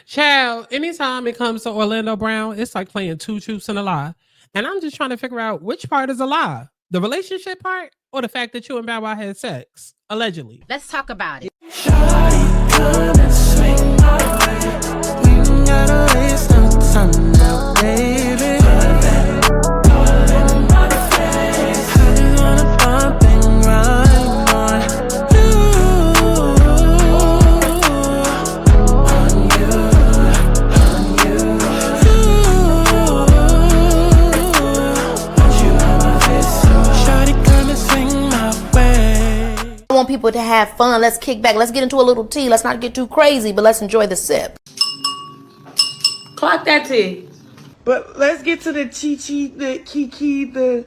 Child, anytime it comes to Orlando Brown, it's like playing two truths and a lie. And I'm just trying to figure out which part is a lie. The relationship part or the fact that you and Bow Wow had sex, allegedly. Let's talk about it. I want people to have fun. Let's kick back. Let's get into a little tea. Let's not get too crazy, but let's enjoy the sip. Clock that tea. But let's get to the chi-chi, the kiki, the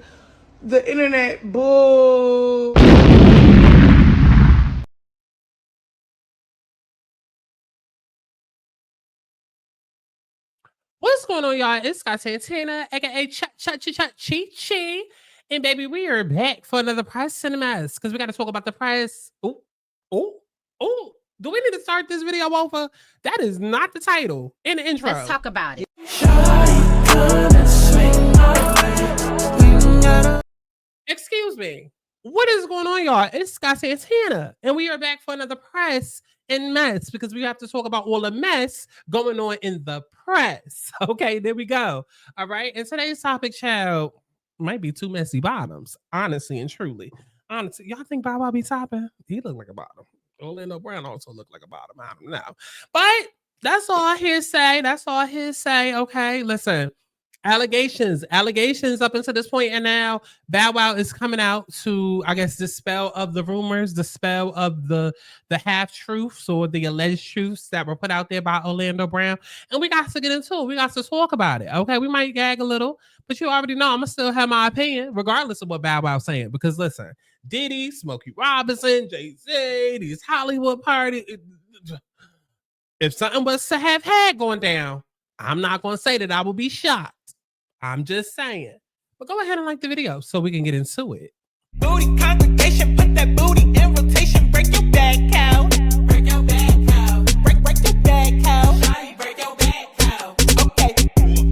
internet bull. What's going on, y'all? It's got Santana, aka Chi. And baby, we are back for another Price Cinemas because we got to talk about the price. Oh. Do we need to start this video over? That is not the title in the intro. Let's talk about it. Excuse me. What is going on, y'all? It's Scott Santana, and we are back for another press and mess because we have to talk about all the mess going on in the press. Okay, there we go. All right, and today's topic, child, might be two messy bottoms, honestly and truly. Honestly, y'all think Bow Wow be topping? He look like a bottom. Orlando Brown also look like a bottom. I don't know, but that's all I hear say. That's all I hear say. Okay, listen. Allegations up until this point, and now Bow Wow is coming out to, I guess, dispel of the rumors, dispel of the half truths or the alleged truths that were put out there by Orlando Brown, and we got to get into it. We got to talk about it. Okay, we might gag a little, but you already know I'm gonna still have my opinion, regardless of what Bow Wow's saying. Because listen, Diddy, Smokey Robinson, Jay-Z, these Hollywood parties. If something was to have had going down, I'm not gonna say that I will be shocked. I'm just saying. But go ahead and like the video so we can get into it. Booty congregation, put that booty in rotation. Break your back, cow. Break your back, cow. Break your back, cow. Shawty, break your back, cow. Okay,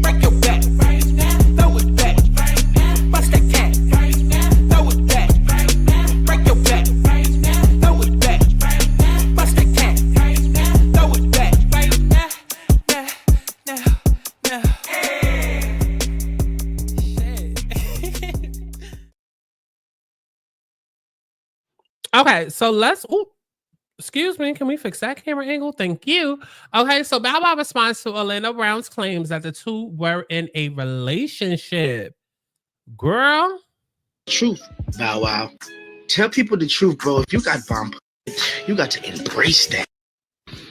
break your back. Right now, throw it back. Right now, bust that cat. Right now, throw it back. Right now, break your back. Right now, throw it back. Right now, bust that cat. Right now, throw it back. Right now, now. Okay, so let's. Ooh, excuse me. Can we fix that camera angle? Thank you. Okay, so Bow Wow responds to Orlando Brown's claims that the two were in a relationship. Girl, truth, Bow Wow. Tell people the truth, bro. If you got bomb, you got to embrace that.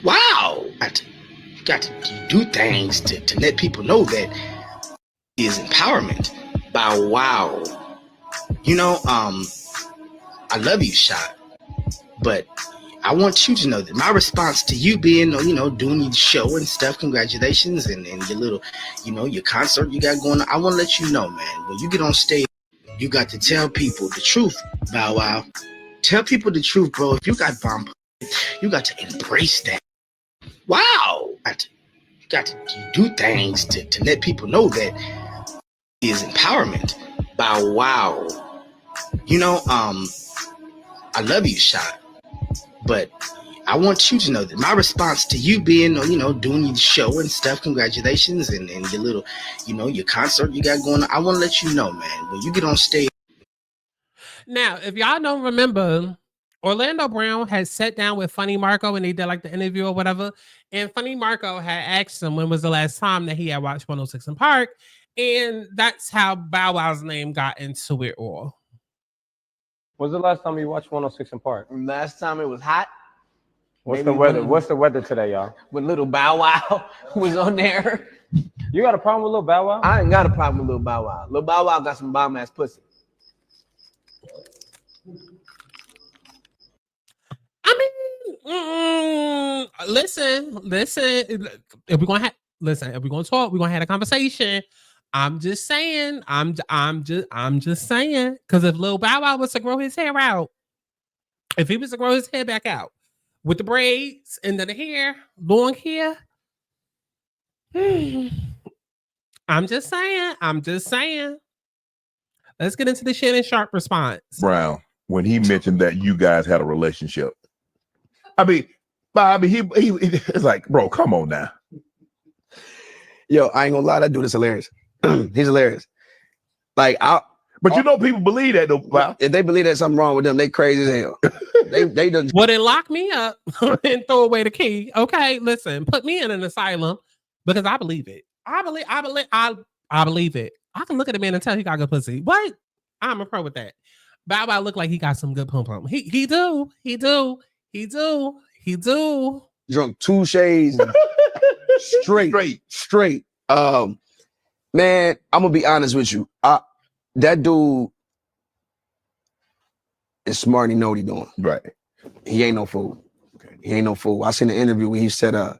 Wow. You got to do things to let people know that is empowerment. Bow Wow. You know, I love you, Sharpe, but I want you to know that my response to you being, doing your show and stuff, congratulations, and your little, your concert you got going on. I want to let you know, man, when you get on stage, you got to tell people the truth, Bow Wow. Tell people the truth, bro. If you got bomb, you got to embrace that. Wow. You got to do things to let people know that is empowerment. Bow Wow. You know, I love you, Sharpe, but I want you to know that my response to you being, doing your show and stuff, congratulations, and your little, your concert you got going on. I want to let you know, man, when you get on stage. now, if y'all don't remember, Orlando Brown had sat down with Funny Marco and they did like the interview or whatever. And Funny Marco had asked him when was the last time that he had watched 106 in Park. And that's how Bow Wow's name got into it all. When's the last time you watched 106 in Park? Last time it was hot. What's the weather? What's the weather today, y'all? When little Bow Wow was on there. You got a problem with Lil Bow Wow? I ain't got a problem with little Bow Wow. Little Bow Wow got some bomb ass pussy. I mean, listen. If we're gonna talk, we're gonna have a conversation. I'm just saying. I'm just saying. Because if Lil Bow Wow was to grow his hair out, if he was to grow his hair back out with the braids and then the hair, long hair, I'm just saying. I'm just saying. Let's get into the Shannon Sharpe response. Brown, when he mentioned that you guys had a relationship. I mean, Bobby, he it's like, bro, come on now. Yo, I ain't gonna lie, that dude is hilarious. He's hilarious. Like, but you know, people believe that though. Wow. If they believe there's something wrong with them, they crazy as hell. they done. Well, then lock me up and throw away the key. Okay, listen, put me in an asylum because I believe it. I believe it. I can look at a man and tell he got good pussy. What? I'm a pro with that. Bow Wow look like he got some good pum pum. He do. Drunk 2 shades straight. Man, I'm gonna be honest with you. That dude is smart and he know what he doing. Right. He ain't no fool. He ain't no fool. I seen an interview where he said, that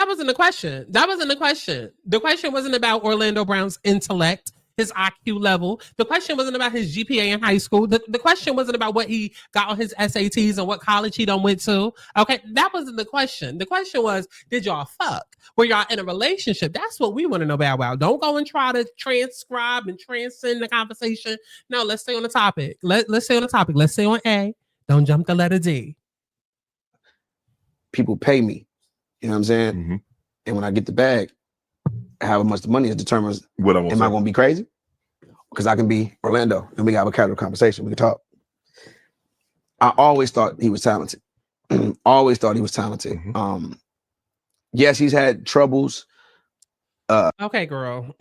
wasn't the question. That wasn't the question. The question wasn't about Orlando Brown's intellect, his IQ level. The question wasn't about his GPA in high school. The question wasn't about what he got on his SATs and what college he done went to. Okay, that wasn't the question. The question was, did y'all fuck? Were y'all in a relationship? That's what we want to know, Bow Wow. Don't go and try to transcribe and transcend the conversation. No, let's stay on the topic. Let's stay on the topic. Let's stay on A. Don't jump the letter D. people pay me. You know what I'm saying? Mm-hmm. And when I get the bag, how much the money is determines What am I going to be crazy? Because I can be Orlando and we can have a casual conversation. We can talk. I always thought he was talented. Always thought he was talented. Mm-hmm. Yes, he's had troubles. Okay, girl.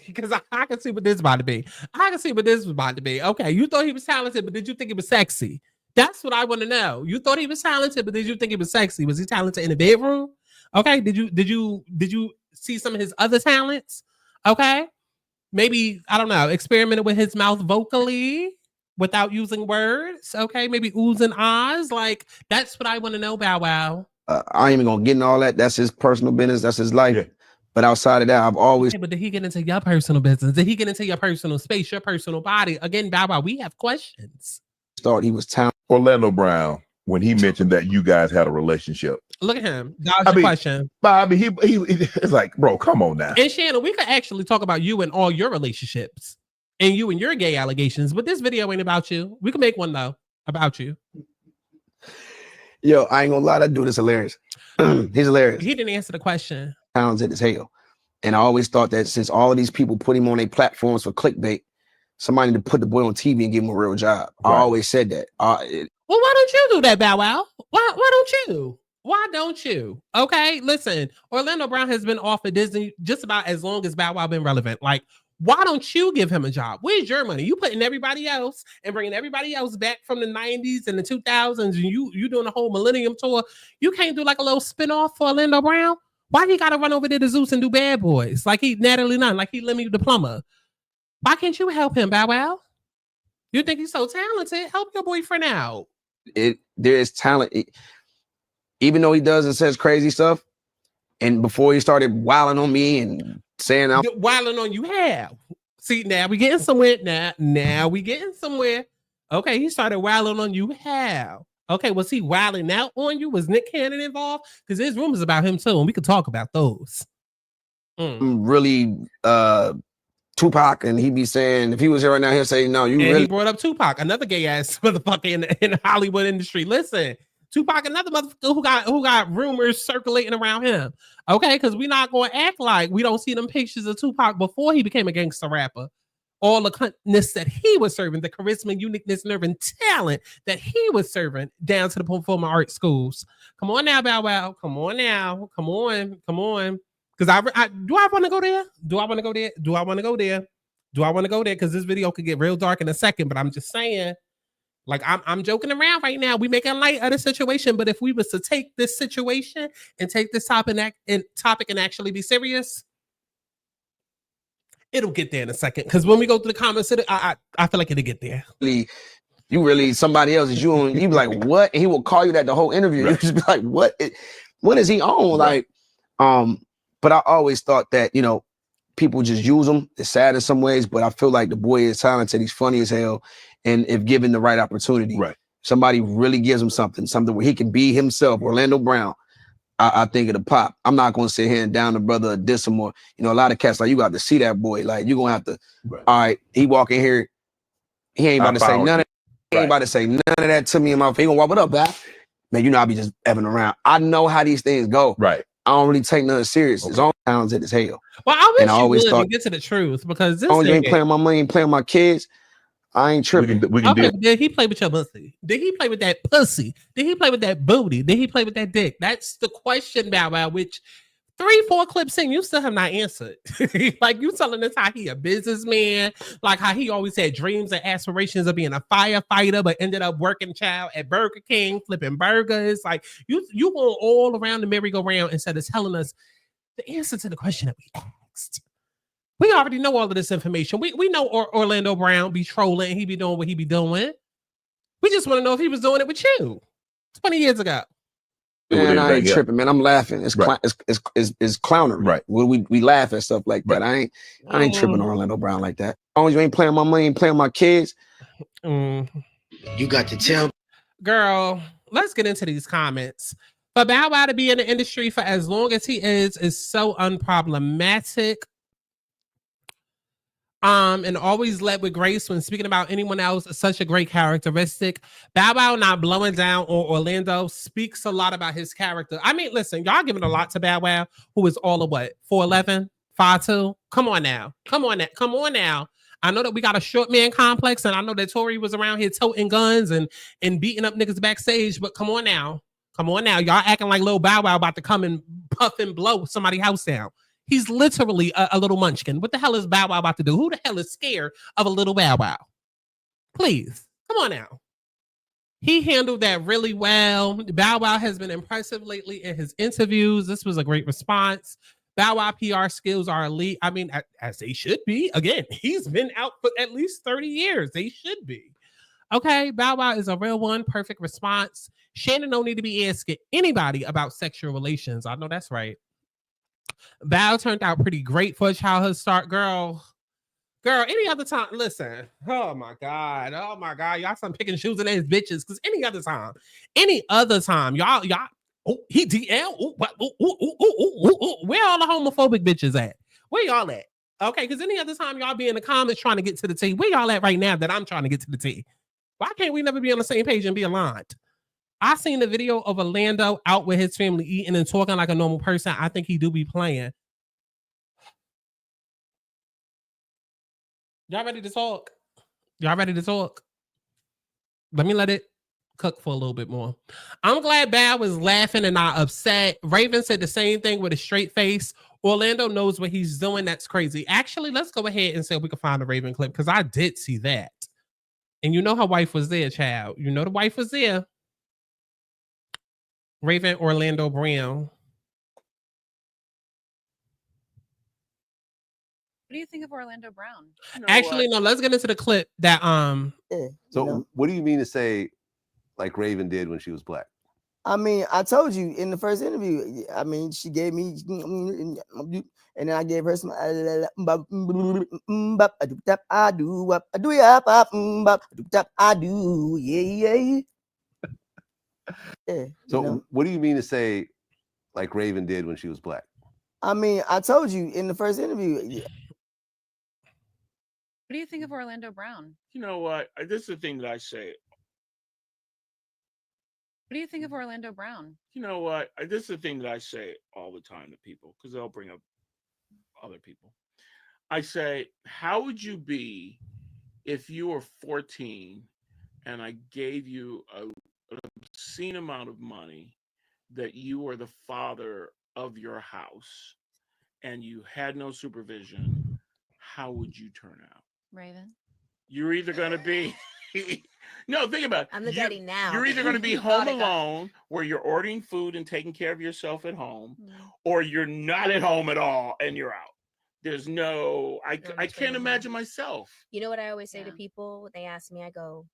Because I can see what this is about to be. I can see what this was about to be. Okay, you thought he was talented, but did you think he was sexy? That's what I want to know. You thought he was talented, but did you think he was sexy? Was he talented in the bedroom? Okay, did you see some of his other talents? Okay, maybe, I don't know, experimented with his mouth vocally without using words. Okay, maybe oohs and ahs. Like, that's what I want to know, Bow Wow. I ain't even gonna get into all that. That's his personal business. That's his life. Yeah. But outside of that, I've always. Okay, but did he get into your personal business? Did he get into your personal space, your personal body? Again, Bow Wow, we have questions. Thought he was talented. Orlando Brown, when he mentioned that you guys had a relationship. Look at him. That was your question. Bobby, he it's like, bro, come on now. And Shannon, we could actually talk about you and all your relationships and you and your gay allegations, but this video ain't about you. We can make one though about you. Yo, I ain't gonna lie, that dude is hilarious. He's hilarious. He didn't answer the question. Talented as hell. And I always thought that since all of these people put him on their platforms for clickbait, somebody need to put the boy on TV and give him a real job. Right. I always said that. Well, why don't you do that, Bow Wow? Why don't you? Why don't you? Okay, listen, Orlando Brown has been off of Disney just about as long as Bow Wow been relevant. Like, why don't you give him a job? Where's your money? You putting everybody else and bringing everybody else back from the 90s and the 2000s, and you doing a whole Millennium tour. You can't do like a little spinoff for Orlando Brown? Why he gotta run over there to Zeus and do Bad Boys? Like he Natalie Nunn, like he Lemmy the Plumber. Why can't you help him, Bow Wow? You think he's so talented? Help your boyfriend out. There is talent. Even though he does and says crazy stuff, and before he started wilding on me and saying I'm wilding on you, how? See, now we getting somewhere. Now we getting somewhere. Okay, he started wilding on you, how? Okay, was he wilding out on you? Was Nick Cannon involved? Because there's rumors about him too, and we could talk about those. Really, Tupac, and he'd be saying, if he was here right now, he'll say, no, you and really. He brought up Tupac, another gay ass motherfucker in the Hollywood industry. Listen, Tupac, another motherfucker who got rumors circulating around him. Okay, because we're not going to act like we don't see them pictures of Tupac before he became a gangster rapper. All the cuntness that he was serving, the charisma, uniqueness, nerve, and talent that he was serving down to the performing arts schools. Come on now, Bow Wow. Come on now. Come on. Because do I want to go there? Do I want to go there? Do I want to go there? Do I want to go there? Because this video could get real dark in a second, but I'm just saying, like, I'm joking around right now. We making light of the situation, but if we was to take this situation and take this topic and actually be serious, it'll get there in a second. Because when we go through the comments, I feel like it'll get there. You really somebody else is you, and you be like, what? And he will call you that the whole interview. Right. You just be like, what is he on? Right. Like, but I always thought that, people just use him. It's sad in some ways, but I feel like the boy is talented. He's funny as hell. And if given the right opportunity, right, somebody really gives him something where he can be himself, Orlando Brown. I think of the pop. I'm not gonna sit here and down the brother or diss him, or a lot of cats like you got to see that boy. Like you gonna have to. All right, he walk in here, he ain't about to say none of. He ain't about to say none of that to me in my face. He gonna walk, what up, man? I be just effing around. I know how these things go. Right. I don't really take nothing serious. It's all talented as hell. Well, I wish I you always would thought, and get to the truth, because this you ain't playing my money, ain't playing my kids. I ain't tripping. We can okay, did he play with your pussy? Did he play with that pussy? Did he play with that booty? Did he play with that dick? That's the question, Bow Wow, which 3-4 clips in, you still have not answered. Like, you telling us how he a businessman, like how he always had dreams and aspirations of being a firefighter, but ended up working at Burger King, flipping burgers. Like, you going all around the merry-go-round instead of telling us the answer to the question that we asked. We already know all of this information. We know Orlando Brown be trolling. He be doing what he be doing. We just want to know if he was doing it with you 20 years ago. Man, I ain't tripping, man. I'm laughing. It's it's clownery. Right. We laugh at stuff like that. I ain't tripping on Orlando Brown like that. As long as you ain't playing my money, ain't playing my kids. You got to tell. Girl, let's get into these comments. For Bow Wow to be in the industry for as long as he is so unproblematic. And always led with grace when speaking about anyone else. Such a great characteristic. Bow Wow not blowing down on Orlando speaks a lot about his character. I mean, listen, y'all giving a lot to Bow Wow, who is all of what, 4'11", 5'2". Come on now. I know that we got a short man complex, and I know that Tory was around here toting guns and beating up niggas backstage, but come on now. Y'all acting like Lil Bow Wow about to come and puff and blow somebody's house down. He's literally a little munchkin. What the hell is Bow Wow about to do? Who the hell is scared of a little Bow Wow? Please, come on now. He handled that really well. Bow Wow has been impressive lately in his interviews. This was a great response. Bow Wow PR skills are elite. I mean, as they should be. Again, he's been out for at least 30 years. They should be. Okay, Bow Wow is a real one. Perfect response. Shannon don't need to be asking anybody about sexual relations. I know that's right. Bow turned out pretty great for a childhood start. Girl, any other time, listen. Oh my God. Y'all some picking shoes in these bitches. Because any other time, y'all, he DL. Where all the homophobic bitches at? Where y'all at? Okay, because any other time y'all be in the comments trying to get to the T. Where y'all at right now that I'm trying to get to the T? Why can't we never be on the same page and be aligned? I seen the video of Orlando out with his family eating and talking like a normal person. I think he do be playing. Y'all ready to talk? Let me let it cook for a little bit more. I'm glad Bow was laughing and not upset. Raven said the same thing with a straight face. Orlando knows what he's doing. That's crazy. Actually, let's go ahead and see if we can find a Raven clip, because I did see that. And you know her wife was there, child. You know the wife was there. Raven Orlando Brown. What do you think of Orlando Brown? Actually, no, let's get into the clip that So what do you mean to say like Raven did when she was black? I mean, I told you in the first interview. I mean, she gave me, and then I gave her some. I do, yeah. So what do you mean to say like Raven did when she was black? I mean, I told you in the first interview. What do you think of Orlando Brown? You know what? This is the thing that I say. What do you think of Orlando Brown? You know what? This is the thing that I say all the time to people, because they'll bring up other people. I say, how would you be if you were 14 and I gave you an obscene amount of money that you were the father of your house and you had no supervision? How would you turn out? Raven? You're either going to be... No, think about it. I'm the daddy now. You're either going to be home alone, where you're ordering food and taking care of yourself at home, or you're not at home at all and you're out. There's no... I can't imagine myself. You know what I always say to people? They ask me, I go,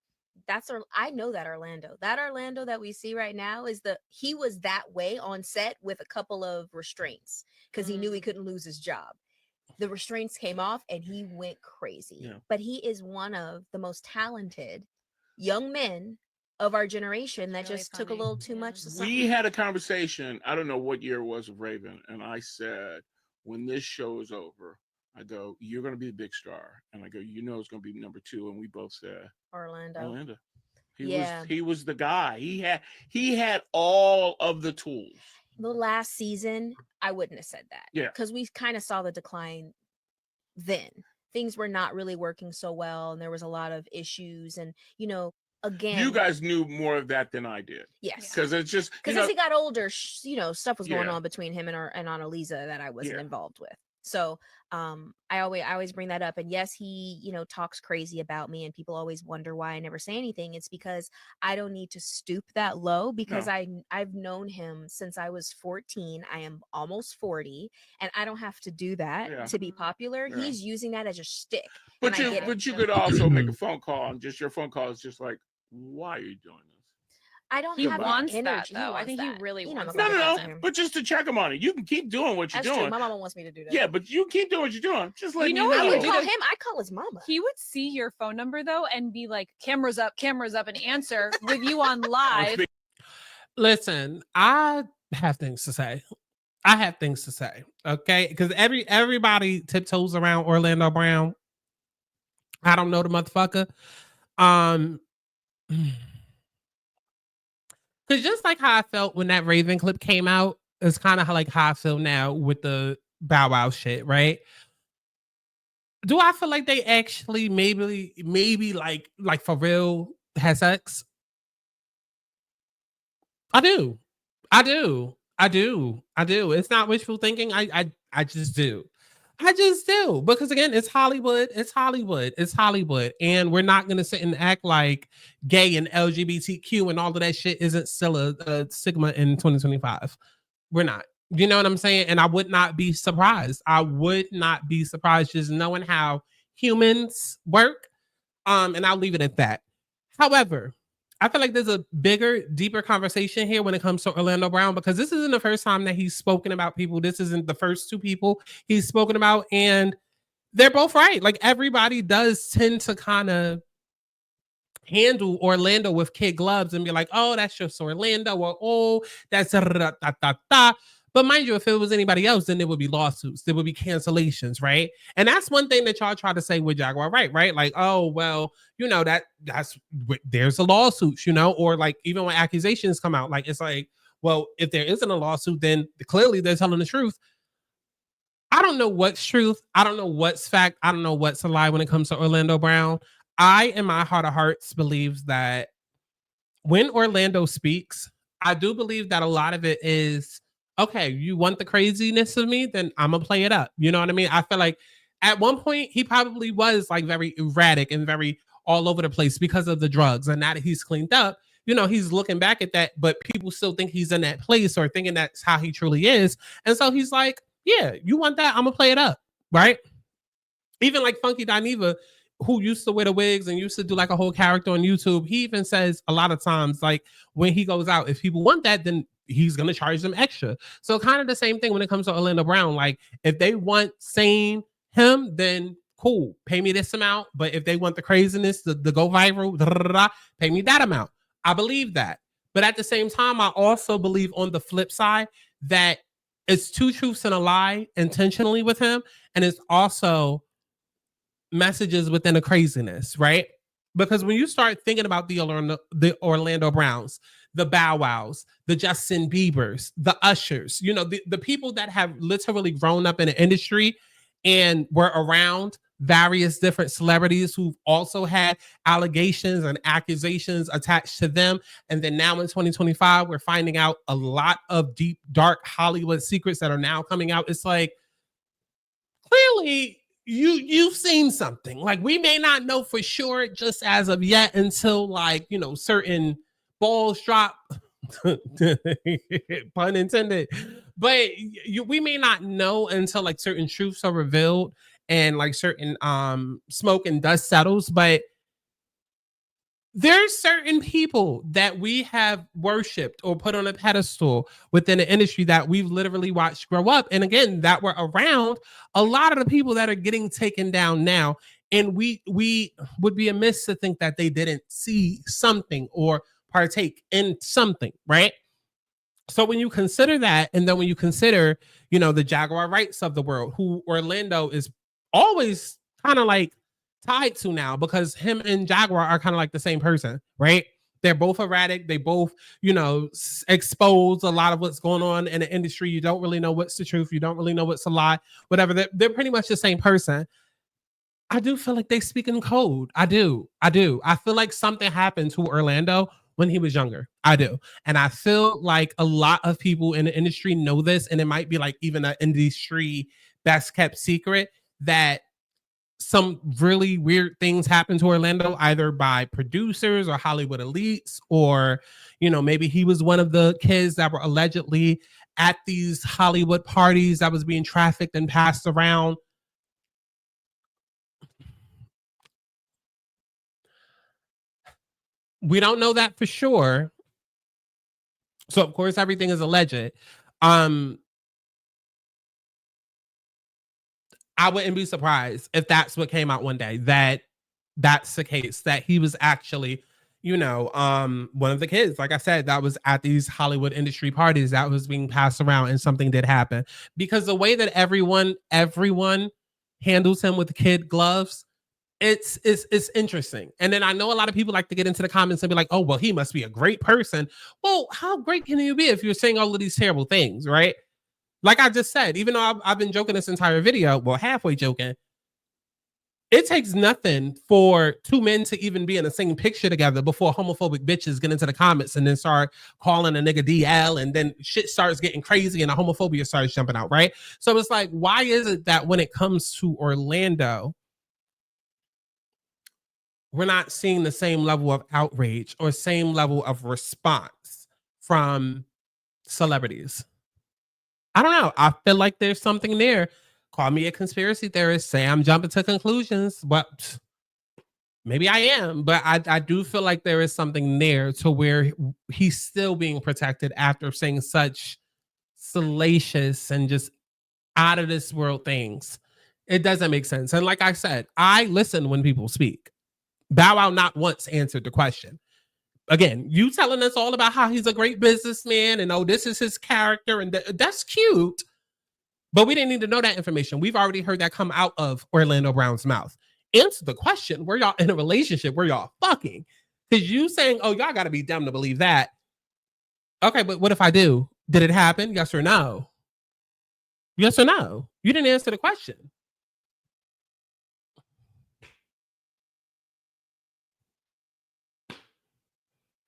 I know that Orlando. That Orlando that we see right now he was that way on set with a couple of restraints because he knew he couldn't lose his job. The restraints came off and he went crazy. Yeah. But he is one of the most talented young men of our generation that just took a little too much to We had a conversation. I don't know what year it was of Raven, and I said, when this show is over, I go, you're going to be the big star, and I go, you know, it's going to be number 2, and we both said Orlando. He was the guy. He had all of the tools. The last season, I wouldn't have said that. Yeah. Because we kind of saw the decline then. Things were not really working so well, and there was a lot of issues. And, you know, again, You guys knew more of that than I did. Yes. Because it's just because as he got older, you know, stuff was going Yeah. on between him and Annalisa that I wasn't Yeah. involved with. So I always bring that up. And yes, he, you know, talks crazy about me, and people always wonder why I never say anything. It's because I don't need to stoop that low, because No. I've known him since I was 14. I am almost 40, and I don't have to do that Yeah. to be popular. Yeah. He's using that as a shtick. But and I you get it. but you could also make a phone call, and just your phone call is just like, why are you doing this? I don't He have wants that that, energy. though. I wants think he that. really You know, wants my that. mama No, tells him. but just to check him on it. You can keep doing what you're That's true. doing. My mama wants me to do that. Yeah, but you keep doing what you're doing. Just let You know me what I he know. would would call do? him. I call his mama. He would see your phone number though and be like, cameras up, and answer with you on live. Listen, I have things to say. Okay, because everybody tiptoes around Orlando Brown. I don't know the motherfucker. Because just like how I felt when that Raven clip came out, it's kind of like how I feel now with the Bow Wow shit, right? Do I feel like they actually maybe like for real had sex? I do. It's not wishful thinking. I just do. I just do. Because again, it's Hollywood. And we're not gonna sit and act like gay and LGBTQ and all of that shit isn't still a stigma in 2025. We're not. You know what I'm saying? And I would not be surprised. Just knowing how humans work. And I'll leave it at that. However, I feel like there's a bigger, deeper conversation here when it comes to Orlando Brown, because this isn't the first time that he's spoken about people. This isn't the first 2 people he's spoken about, and they're both right. Like, everybody does tend to kind of handle Orlando with kid gloves and be like, oh, that's just Orlando, or oh, that's da, da, da, da, da. But mind you, if it was anybody else, then there would be lawsuits, there would be cancellations, right? And that's one thing that y'all try to say with Jaguar, right? Like, oh, well, you know, there's a lawsuit, you know, or like even when accusations come out, like it's like, well, if there isn't a lawsuit, then clearly they're telling the truth. I don't know what's truth. I don't know what's fact. I don't know what's a lie when it comes to Orlando Brown. I, in my heart of hearts, believes that when Orlando speaks, I do believe that a lot of it is, okay, you want the craziness of me, then I'm gonna play it up. You know what I mean? I feel like at one point he probably was like very erratic and very all over the place because of the drugs. And now that he's cleaned up, you know, he's looking back at that, but people still think he's in that place or thinking that's how he truly is. And so he's like, yeah, you want that? I'm gonna play it up, right? Even like Funky Dineva, who used to wear the wigs and used to do like a whole character on YouTube, he even says a lot of times, like when he goes out, if people want that, then he's gonna charge them extra. So kind of the same thing when it comes to Orlando Brown. Like if they want sane him, then cool, pay me this amount. But if they want the craziness, the go viral, pay me that amount. I believe that. But at the same time, I also believe on the flip side that it's 2 truths and a lie intentionally with him, and it's also messages within a craziness, right? Because when you start thinking about the Orlando Browns, the Bow Wows, the Justin Biebers, the Ushers, you know, the people that have literally grown up in the industry and were around various different celebrities who've also had allegations and accusations attached to them. And then now in 2025, we're finding out a lot of deep, dark Hollywood secrets that are now coming out. It's like, clearly you've seen something. Like, we may not know for sure just as of yet until, like, you know, certain balls drop, pun intended, but we may not know until like certain truths are revealed and like certain smoke and dust settles. But there's certain people that we have worshipped or put on a pedestal within the industry that we've literally watched grow up. And again, that were around a lot of the people that are getting taken down now. And we would be amiss to think that they didn't see something or partake in something, right? So when you consider that, and then when you consider, the Jaguar Wrights of the world, who Orlando is always kind of like tied to now, because him and Jaguar are kind of like the same person, right? They're both erratic. They both, expose a lot of what's going on in the industry. You don't really know what's the truth. You don't really know what's a lie, whatever. They're pretty much the same person. I do feel like they speak in code. I do. I feel like something happened to Orlando when he was younger. I do. And I feel like a lot of people in the industry know this, and it might be like even an industry best kept secret, that some really weird things happen to Orlando, either by producers or Hollywood elites, or, maybe he was one of the kids that were allegedly at these Hollywood parties that was being trafficked and passed around. We don't know that for sure. So of course everything is alleged. I wouldn't be surprised if that's what came out one day, that that's the case, that he was actually, one of the kids, like I said, that was at these Hollywood industry parties that was being passed around, and something did happen. Because the way that everyone handles him with kid gloves, it's interesting. And then I know a lot of people like to get into the comments and be like, oh, well, he must be a great person. Well, how great can you be if you're saying all of these terrible things, right? Like I just said, even though I've been joking this entire video, well, halfway joking, it takes nothing for two men to even be in the same picture together before homophobic bitches get into the comments and then start calling a nigga DL, and then shit starts getting crazy and the homophobia starts jumping out, right? So it's like, why is it that when it comes to Orlando, we're not seeing the same level of outrage or same level of response from celebrities? I don't know. I feel like there's something there. Call me a conspiracy theorist, say I'm jumping to conclusions, but maybe I am. But I do feel like there is something there to where he's still being protected after saying such salacious and just out of this world things. It doesn't make sense. And like I said, I listen when people speak. Bow Wow not once answered the question. Again, you telling us all about how he's a great businessman and, oh, this is his character, and that's cute, but we didn't need to know that information. We've already heard that come out of Orlando Brown's mouth. Answer the question. Were y'all in a relationship? Were y'all fucking? Because you saying, oh, y'all got to be dumb to believe that. Okay, but what if I do? Did it happen? Yes or no? Yes or no? You didn't answer the question.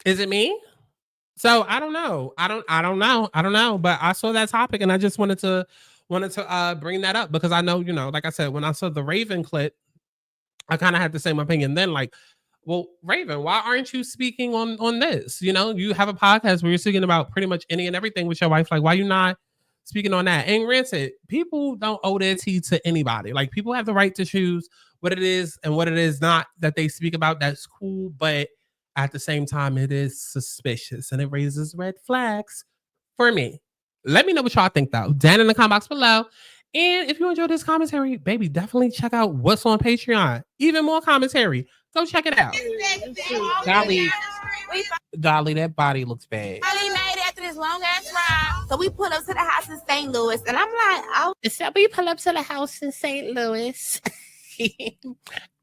Is it me? So I don't know. I don't know. But I saw that topic and I just wanted to bring that up because I know, like I said, when I saw the Raven clip, I kind of had the same opinion then. Like, well, Raven, why aren't you speaking on this? You have a podcast where you're speaking about pretty much any and everything with your wife. Like, why you not speaking on that? And granted, people don't owe their tea to anybody. Like, people have the right to choose what it is and what it is not that they speak about. That's cool, but at the same time, it is suspicious and it raises red flags for me. Let me know what y'all think, though. Down in the comment box below. And if you enjoyed this commentary, baby, definitely check out what's on Patreon. Even more commentary. Go check it out. Dolly, that body looks bad. Finally made it after this long ass ride. So we pull up to the house in St. Louis, and I'm like, oh. So we pull up to the house in St. Louis.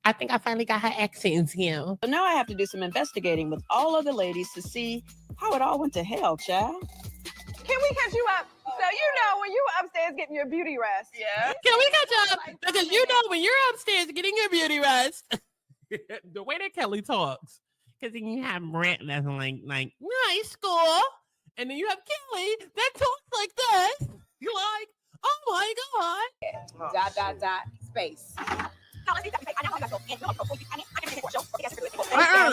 I think I finally got her accents here. So now I have to do some investigating with all other ladies to see how it all went to hell, child. Can we catch you up? So when you were upstairs getting your beauty rest. Yeah. Can we catch you up? Because when you're upstairs getting your beauty rest, the way that Kelly talks, because then you have Brent that's like nice school, and then you have Kelly that talks like this. You're like, oh my God. Space.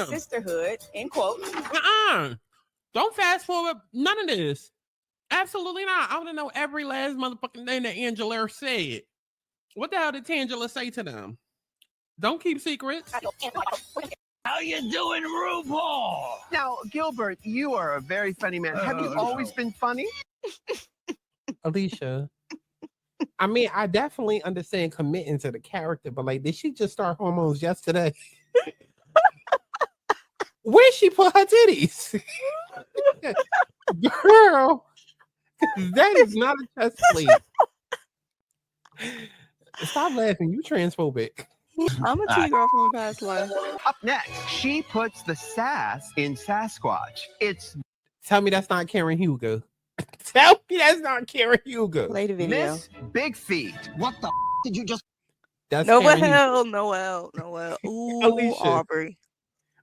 Sisterhood, in quotes. Don't fast forward none of this. Absolutely not. I want to know every last motherfucking thing that Angela said. What the hell did Tangela say to them? Don't keep secrets. How you doing, RuPaul? Now, Gilbert, you are a very funny man. Have you always been funny? Alicia, I mean, I definitely understand committing to the character, but like, did she just start hormones yesterday? Where she put her titties? Girl, that is not a chest plate. Stop laughing. You transphobic. I'm a T girl from a past life. Up next, she puts the sass in Sasquatch. It's Tell me that's not Karen Hugo. Tell me that's not Karen Hugo. Play the video. Miss Big Feet. What the did you just? That's Noel, Karen Noel. Ooh, Alicia. Aubrey.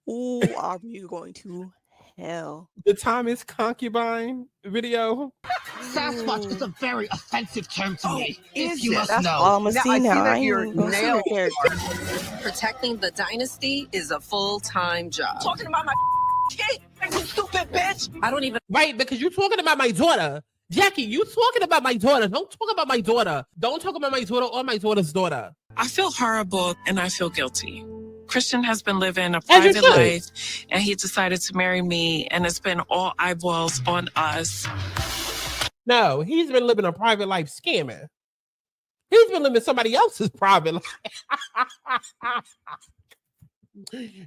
Ooh, Aubrey, you're going to hell. The Thomas Concubine video. Sasquatch is a very offensive term to me. Is If you it? must That's know. all I'm gonna see now. I that your ain't gonna see your nails character. Protecting the dynasty is a full-time job. Talking about my kid, you stupid bitch. I don't even. Right, because you're talking about my daughter. Jackie, you talking about my daughter. Don't talk about my daughter. Don't talk about my daughter or my daughter's daughter. I feel horrible and I feel guilty. Christian has been living a As you private should. life and he decided to marry me and it's been all eyeballs on us. No, he's been living a private life scamming. He's been living somebody else's private life.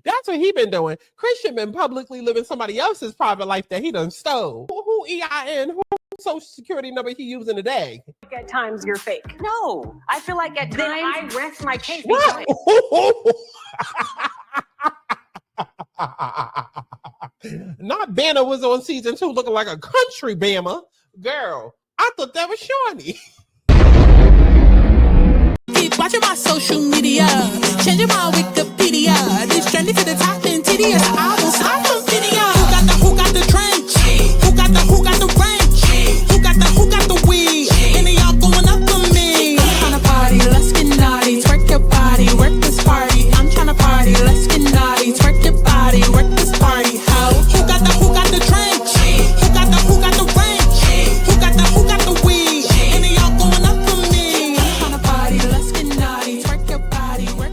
That's what he been doing. Christian been publicly living somebody else's private life that he done stole. Who EIN, who social security number he using today? At times you're fake. No, I feel like at times I rest my case. What? Not Banner was on season 2 looking like a country Bama. Girl, I thought that was Shawnee. Keep watching my social media, changing my Wikipedia. This trending to the top and tedious.